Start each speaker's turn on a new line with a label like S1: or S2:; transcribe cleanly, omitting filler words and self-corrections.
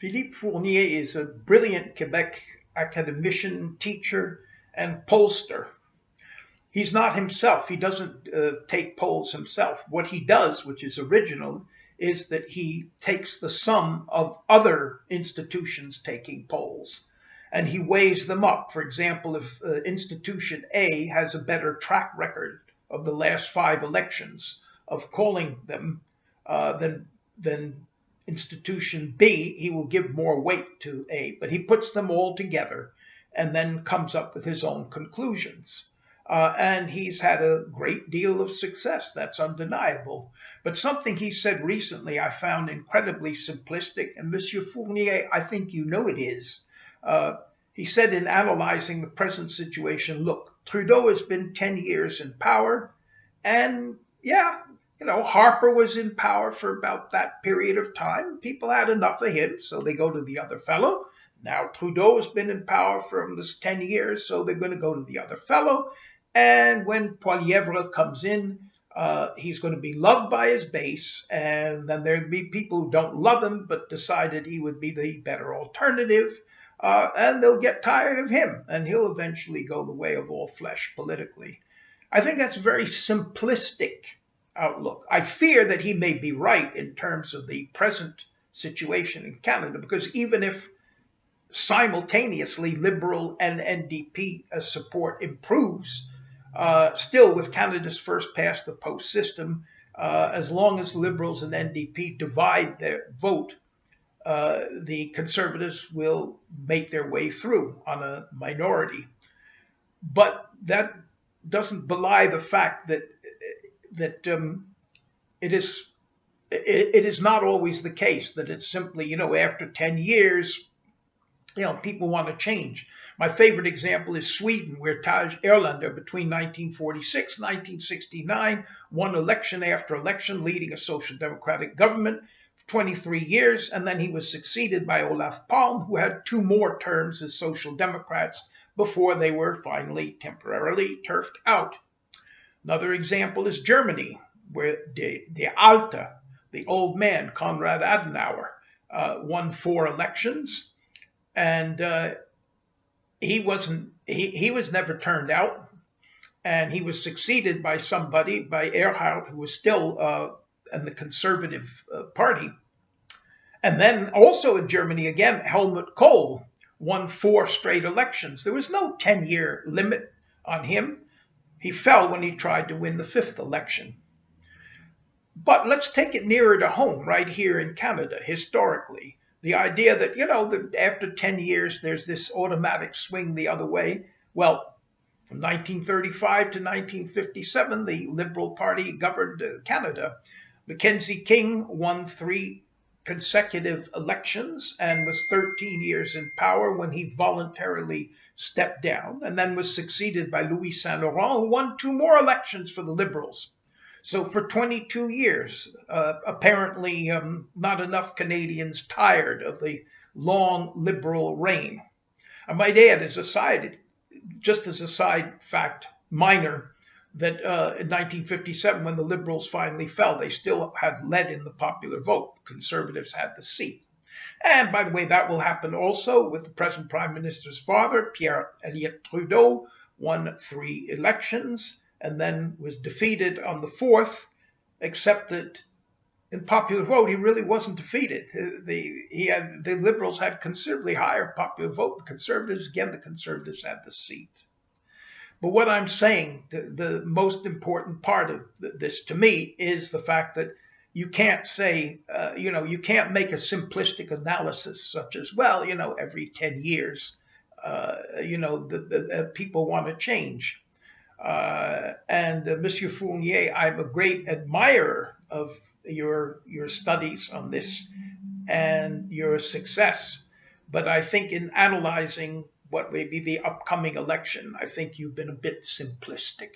S1: Philippe Fournier is a brilliant Quebec academician, teacher, and pollster. He's not himself. He doesn't take polls himself. What he does, which is original, is that he takes the sum of other institutions taking polls and he weighs them up. For example, if institution A has a better track record of the last 5 elections of calling them than institution B, he will give more weight to A. But he puts them all together and then comes up with his own conclusions. And he's had a great deal of success. That's undeniable. But something he said recently I found incredibly simplistic. And Monsieur Fournier, I think you know it is. He said in analyzing the present situation, look, Trudeau has been 10 years in power. And yeah, Harper was in power for about that period of time. People had enough of him, so they go to the other fellow. Now Trudeau has been in power for this 10 years, so they're going to go to the other fellow. And when Poilievre comes in, he's going to be loved by his base, and then there'll be people who don't love him but decided he would be the better alternative, and they'll get tired of him, and he'll eventually go the way of all flesh politically. I think that's a very simplistic outlook. I fear that he may be right in terms of the present situation in Canada, because even if simultaneously Liberal and NDP support improves, still with Canada's first past the post system, as long as Liberals and NDP divide their vote, the Conservatives will make their way through on a minority. But that doesn't belie the fact that it is not always the case that it's simply, after 10 years, people want to change. My favorite example is Sweden, where Tage Erlander, between 1946 and 1969, won election after election, leading a social democratic government for 23 years, and then he was succeeded by Olaf Palme, who had 2 more terms as social democrats before they were finally temporarily turfed out. Another example is Germany, where the Alte, the old man, Konrad Adenauer, won 4 elections, and he was never turned out, and he was succeeded by Erhard, who was still in the Conservative Party. And then also in Germany again, Helmut Kohl won 4 straight elections. There was no 10-year limit on him. He fell when he tried to win the 5th election. But let's take it nearer to home, right here in Canada, historically. The idea that, that after 10 years, there's this automatic swing the other way. Well, from 1935 to 1957, the Liberal Party governed Canada. Mackenzie King won 3 consecutive elections and was 13 years in power when he voluntarily stepped down, and then was succeeded by Louis Saint Laurent, who won 2 more elections for the Liberals. So for 22 years, apparently not enough Canadians tired of the long Liberal reign. I might add, just as a side fact, minor, that in 1957, when the Liberals finally fell, they still had led in the popular vote. Conservatives had the seat. And by the way, that will happen also with the present Prime Minister's father, Pierre-Elliott Trudeau, won 3 elections and then was defeated on the 4th, except that in popular vote, he really wasn't defeated. The Liberals had considerably higher popular vote. The Conservatives had the seat. But what I'm saying, the most important part of this to me is the fact that you can't say, you can't make a simplistic analysis such as, well, every 10 years, the people want to change. And Monsieur Fournier, I'm a great admirer of your studies on this and your success. But I think in analyzing what may be the upcoming election, I think you've been a bit simplistic.